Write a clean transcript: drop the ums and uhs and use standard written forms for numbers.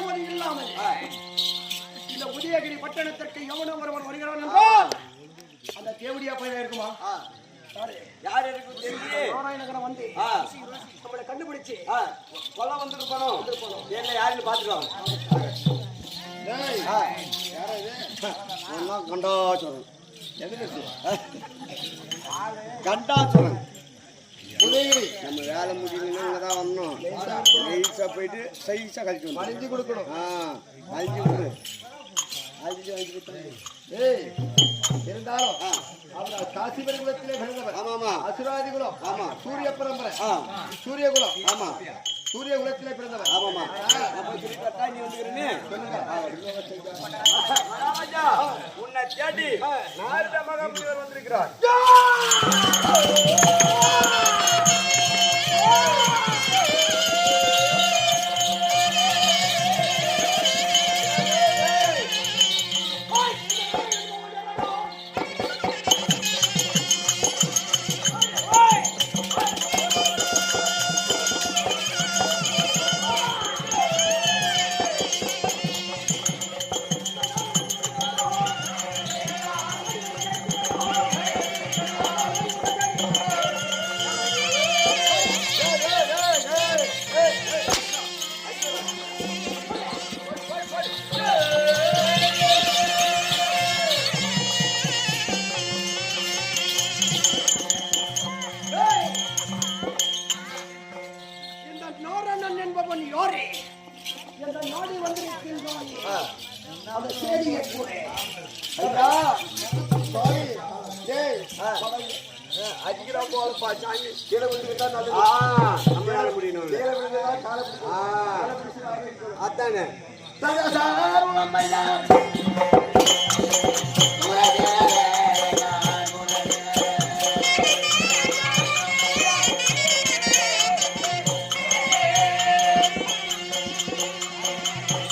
அனுமதி இல்லாமல் இந்த உதயகிரி பட்டணத்திற்கு எவனோ ஒருவன் வருகிறான் என்றால் அந்த தேவடியா பையன் இருக்குமா? யார் இருக்கும் தெரிஞ்சு நாராயணகரம் வந்து நம்மளை கண்டுபிடிச்சு கொல்ல வந்துருப்பானோ என்ன யாருன்னு பாத்துக்கலாம். கண்டாச்சுரன் கண்டாச்சுரன் உதயகிரி நம்ம வேலை முடியலன்னா இங்கதான் வரணும். நைஸா போயிட்டு சைஸா கழிச்சு வந்து அழிஞ்சு கொடுக்கணும். அழிஞ்சு கொடு அழிஞ்சு வாங்கி கொடுத்தாங்க. இருந்தாலும் காசிபர் குலத்திலே பிறந்தவர். ஆமா அசுராதி குலம். ஆமா சூரிய பரம்பரை. சூரிய குலம். ஆமா சூரிய குலத்திலே பிறந்தவர். ஆமாமா நீ வந்துக்கிறேன்னு உன்னை தேடி நாரத மகாமுனிவர் வந்திருக்கிறார். அதானே